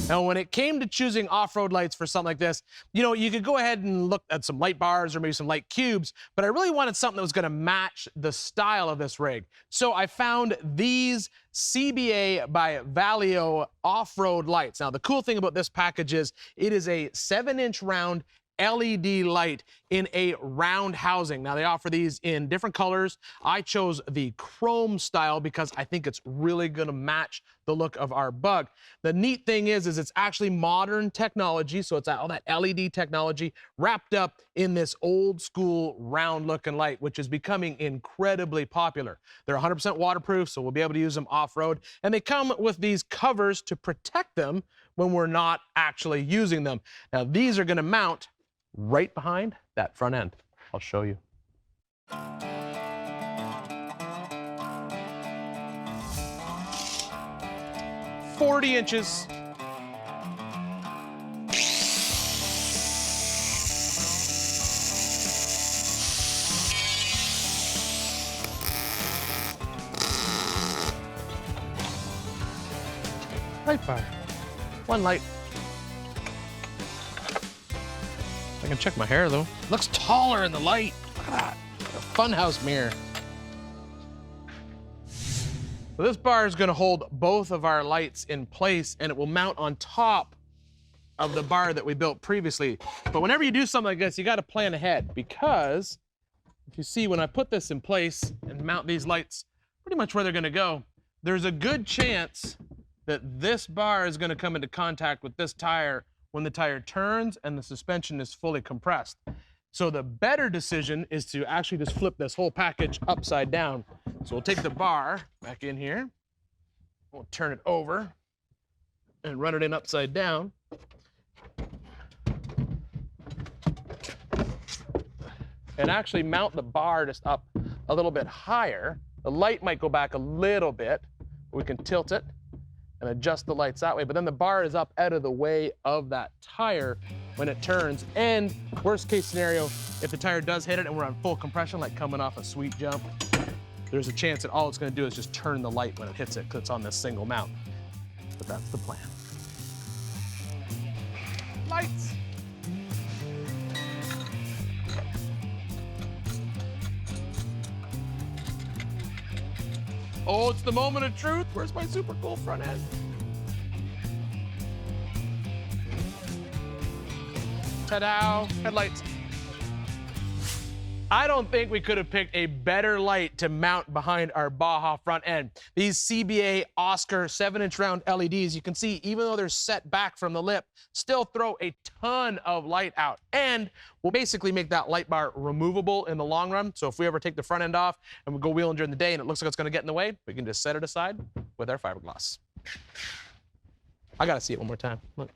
Now, when it came to choosing off-road lights for something like this, you could go ahead and look at some light bars or maybe some light cubes, but I really wanted something that was gonna match the style of this rig. So I found these CIBIE by Valeo off-road lights. Now, the cool thing about this package is it is a 7-inch round LED light in a round housing. Now, they offer these in different colors. I chose the chrome style because I think it's really gonna match the look of our bug. The neat thing is it's actually modern technology, so it's all that LED technology wrapped up in this old school round looking light, which is becoming incredibly popular. They're 100% waterproof, so we'll be able to use them off-road, and they come with these covers to protect them when we're not actually using them. Now, these are gonna mount right behind that front end. I'll show you. 40 inches. Light bar. One light. I can check my hair though. Looks taller in the light. Look at that. Like a funhouse mirror. So this bar is gonna hold both of our lights in place, and it will mount on top of the bar that we built previously. But whenever you do something like this, you gotta plan ahead, because if you see when I put this in place and mount these lights pretty much where they're gonna go, there's a good chance that this bar is gonna come into contact with this tire when the tire turns and the suspension is fully compressed. So the better decision is to actually just flip this whole package upside down. So we'll take the bar back in here, we'll turn it over and run it in upside down. And actually mount the bar just up a little bit higher. The light might go back a little bit, but we can tilt it and adjust the lights that way. But then the bar is up out of the way of that tire when it turns. And worst case scenario, if the tire does hit it and we're on full compression, like coming off a sweet jump, there's a chance that all it's gonna do is just turn the light when it hits it because it's on this single mount. But that's the plan. Lights. Oh, it's the moment of truth. Where's my super cool front end? Ta-da, headlights. I don't think we could have picked a better light to mount behind our Baja front end. These CIBIE OSCAR 7-inch round LEDs, you can see, even though they're set back from the lip, still throw a ton of light out. And we'll basically make that light bar removable in the long run. So if we ever take the front end off and we go wheeling during the day and it looks like it's gonna get in the way, we can just set it aside with our fiberglass. I gotta see it one more time. Look.